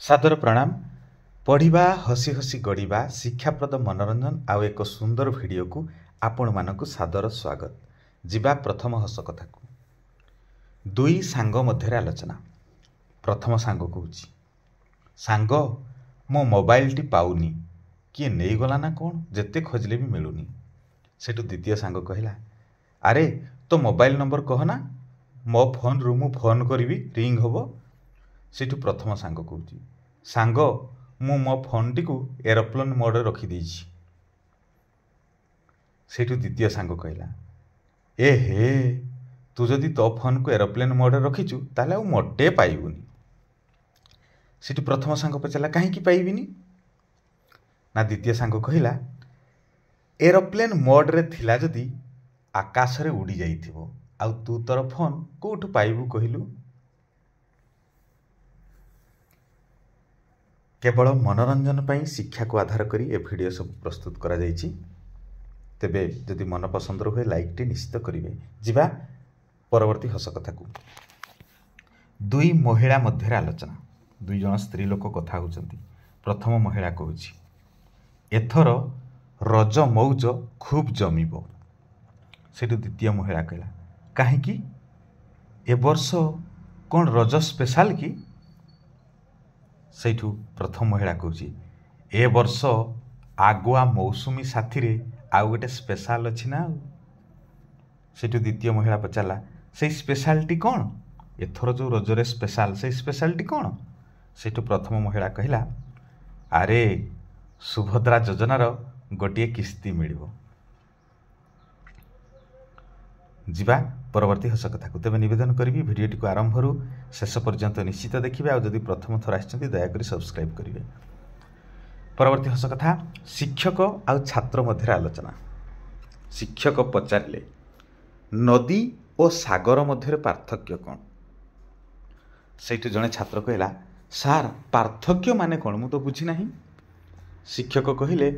सादर प्रणाम। पढ़िबा हसी हसी गढ़िबा शिक्षाप्रद मनोरंजन आउ एक सुंदर भिडियो को आपण मानकु सादर स्वागत। जिबा प्रथम हस कथा को दुई सांग मध्य आलोचना। प्रथम सांग कहूची, सांग मो मोबाइल टी पाउनी, किए नहीं गला ना कौन, जेते खोजले भी मिलूनी। सेठु द्वितीय सांग कहला, अरे तो मोबाइल नंबर कहना, मो फोन रु मु फोन करी रिंग हबो। सेठु प्रथम सांग कहूची, सांग मु मो फोन टी को एरोप्लेन मोड रखी देछि। सेठु द्वितीय सांग कहला, ए हे तू जदि तो फोन को एरोप्लेन मोड रखीचु ताले आ मोटे पाइबुनी। सेठु प्रथम सांग पचारा, कहीं पाइबिनी ना। द्वितीय सांग कहला, एरोप्लेन मोड रे थिला जदि आकाश रे उड़ी जाइथिबो आ तू तोर फोन कोठु पाइबु कहिलु। केवल मनोरंजन पर शिक्षा को आधार करी ए वीडियो सब प्रस्तुत करा जाइछि। तेबे जदि मन पसंद हुए लाइक टी निश्चित करिवे। जिबा परवर्ती हस कथा को दुई महिला मध्य आलोचना। दुई जन स्त्री लोक कथा होचंती। प्रथम महिला कहूछि, एथर रज मौज खूब जमिबो। सेठु द्वितीय महिला कहला, काहेकि ए वर्ष कौन रज स्पेशल की। सेठु प्रथम महिला कहूची, ए वर्ष आगुआ मौसुमी साथी रे आउ गोटे स्पेशल अच्छी ना। सेठु द्वितीय महिला पचारा, से स्पेशलिटी कौन, एथर जो रजरे स्पेशल से स्पेशलिटी कौन। सेठु प्रथम महिला कहला, अरे सुभद्रा योजनार गोटे किस्ती मिलिबो। जिबा परवर्ती हस कथा को। तेबे निवेदन करी भिडियोटी को आरंभ शेष पर्यंत निश्चित देखिए। आ जदि प्रथम थर आछंती दयाकरी सब्सक्राइब करिवे। परवर्ती हस कथा, शिक्षक आ छात्र मध्य आलोचना। शिक्षक पचारिले, नदी और सागर मध्य पार्थक्य कौन। सेठी जने छात्र कहला, सार पार्थक्य माने कौन, मु तो बुझी नाही। शिक्षक कहिले,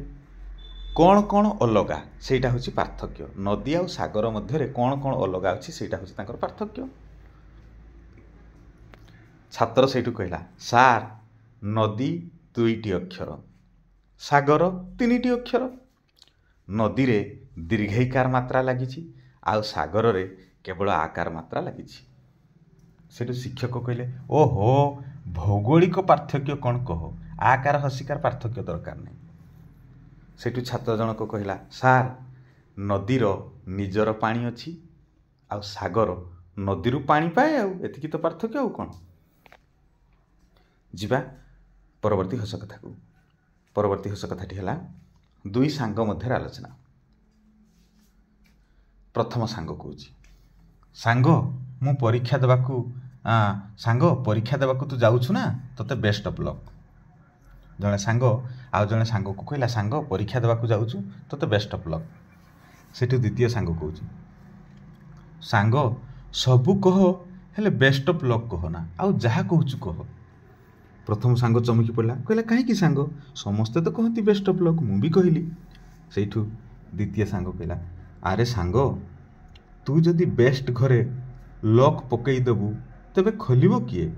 कौन कौन अलगा सेटा होची पार्थक्य। नदी आ सागर मध्य कौन कौन अलगा अच्छी सेटा होची तांकर पार्थक्य। छात्र सेठू कहला, सार नदी दुईटी अक्षर, सागर तीनिटी अक्षर। नदी रे दीर्घईकार मात्रा लगी आ सागर रे केवल आकार मात्रा लगी। सेठू शिक्षक कहले, ओहो भौगोलिक पार्थक्य कौन कह, आकार हसिकार पार्थक्य दरकार नहीं। सेठू छात्र जनक कहला, सार नदीर निजर पानी अच्छी आ सागर नदी पानी पाए एतिकी तो पार्थक्य आउ कौन। जिबा परवर्ती हस कथा को। परवर्ती हस कथाटी है दुई सांग मध्य आलोचना। प्रथम सांग कहूची, सांग मु परीक्षा देवाकू सांग परीक्षा देवाकू तू जाउछु ना, तोते बेस्ट ऑफ लक। जड़े सांग आउ जड़े सांग को कहला, सांग परीक्षा देवाकू जाउछु तोते बेस्ट ऑफ लक। सेठू द्वितीय सांग कहूची, सांग सबू कह हेले बेस्ट ऑफ लक कह ना, आउ जहा कहूछु कह। प्रथम सांग चमकी पड़ला, कहला कहीं सांग समस्ते तो कहती बेस्ट ऑफ लक, मु भी कहली। सेठू द्वितीय सांग कहला, अरे सांग तू जदि बेस्ट घरे लक पकई देबू तेबे खोलिबो किए,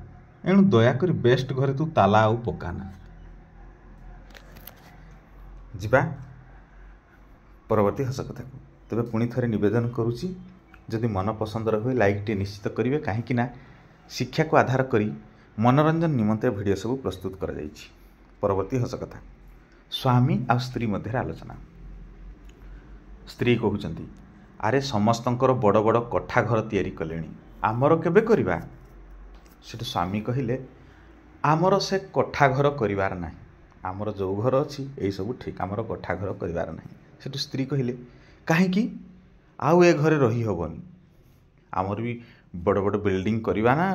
एणु दयाकरी बेस्ट घरे तू ताला आउ पकाना। जिबा परवर्ती हस कथा को। तेबे पुणी थरे निवेदन करुची, जदि मन पसंद हुए लाइक टी निश्चित करिवे, काहेकि ना शिक्षा को आधार करी मनोरंजन निमंते भिडियो सब प्रस्तुत करा जाइछि। परवर्ती हस कथा, स्वामी आ स्त्री मध्य आलोचना। स्त्री कहउचंती, अरे समस्तंकर बड़ बड़ कठा घर तैयारी कलेनी, आमर केबे करिबा। सेठु स्वामी कहिले, आमर से कठा घर करिवार नाही, आमर जो घर अच्छी यही सब ठीक, आमर कठा घर करिवार नाही। सेठु स्त्री कहिले, काहेकि आउ ए घरे रही हबनी, आमर भी बड़ बड़ बिल्डिंग करिवा ना।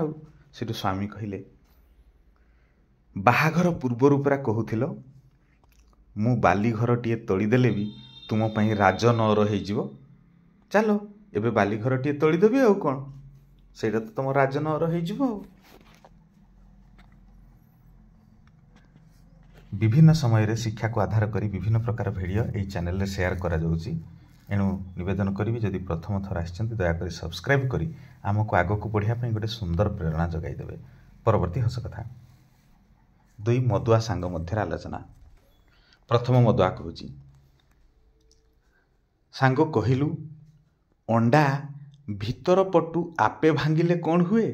सेठु स्वामी कहिले, बाहाघर पूर्वरु पुरा कहूथिलो मु बाली घर टीए तोड़ी देले भी तुम पई राज नर हो जिवो, चलो एबे बाली घर टीए तोड़ी देबी आउ कोन, सेटा तो तुम राज नर हो जिवो। विभिन्न समय रे शिक्षा को आधार करी विभिन्न प्रकार वीडियो एई चैनल रे शेयर करा जाउची। एणु निवेदन करी जदि प्रथम थर आछंती दयाकरी सब्सक्राइब करी आमको आगो को बढ़िया पई गोटे सुंदर प्रेरणा जगाई देबे। परवर्ती हस कथा, ଦୁଇ ମଦୁଆ ସାଙ୍ଗ ମଧ୍ୟରେ ଆଲୋଚନା। ପ୍ରଥମ ମଦୁଆ କହୁଛି, ସାଙ୍ଗ କହିଲୁ ଅଣ୍ଡା ଭିତର ପଟୁ ଆପେ ଭାଙ୍ଗିଲେ କ'ଣ ହୁଏ,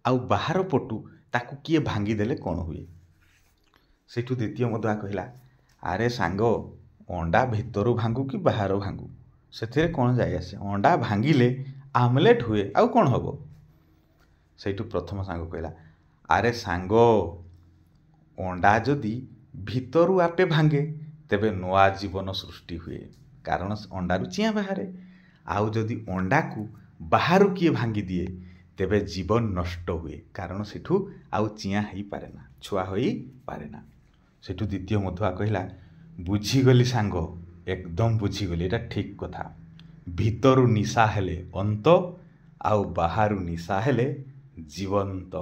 ଆଉ ବାହାର ପଟୁ ତାକୁ କିଏ ଭାଙ୍ଗିଦେଲେ କ'ଣ ହୁଏ? ସେଇଠୁ ଦ୍ୱିତୀୟ ମଦୁଆ କହିଲା, ଆରେ ସାଙ୍ଗ, ଅଣ୍ଡା ଭିତରୁ ଭାଙ୍ଗୁ କି ବାହାର ଭାଙ୍ଗୁ ସେଥିରେ କ'ଣ ଯାଇ ଆସେ? ଅଣ୍ଡା ଭାଙ୍ଗିଲେ ଆମଲେଟ୍ ହୁଏ, ଆଉ କ'ଣ ହେବ? ସେଇଠୁ ପ୍ରଥମ ସାଙ୍ଗ କହିଲା, ଆରେ ସାଙ୍ଗ, ଅଣ୍ଡା ଯଦି ଭିତରୁ ଆପେ ଭାଙ୍ଗେ ତେବେ ନୂଆ ଜୀବନ ସୃଷ୍ଟି ହୁଏ, କାରଣ ଅଣ୍ଡାରୁ ଚିଆଁ ବାହାରେ। ଆଉ ଯଦି ଅଣ୍ଡାକୁ ବାହାରୁ କିଏ ଭାଙ୍ଗିଦିଏ ତେବେ ଜୀବନ ନଷ୍ଟ ହୁଏ, କାରଣ ସେଠୁ ଆଉ ଚିଆଁ ହେଇପାରେ ନା, ଛୁଆ ହୋଇପାରେ ନା। ସେଠୁ ଦ୍ୱିତୀୟ ମଦୁଆ କହିଲା, ବୁଝିଗଲି ସାଙ୍ଗ, ଏକଦମ ବୁଝିଗଲି, ଏଇଟା ଠିକ୍ କଥା। ଭିତରୁ ନିଶା ହେଲେ ଅନ୍ତ, ଆଉ ବାହାରୁ ନିଶା ହେଲେ ଜୀବନ୍ତ।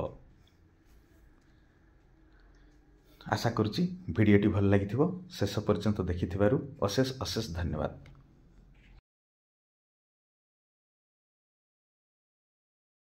ଆଶା କରୁଛି ଭିଡ଼ିଓଟି ଭଲ ଲାଗିଥିବ। ଶେଷ ପର୍ଯ୍ୟନ୍ତ ଦେଖିଥିବାରୁ ଅଶେଷ ଅଶେଷ ଧନ୍ୟବାଦ।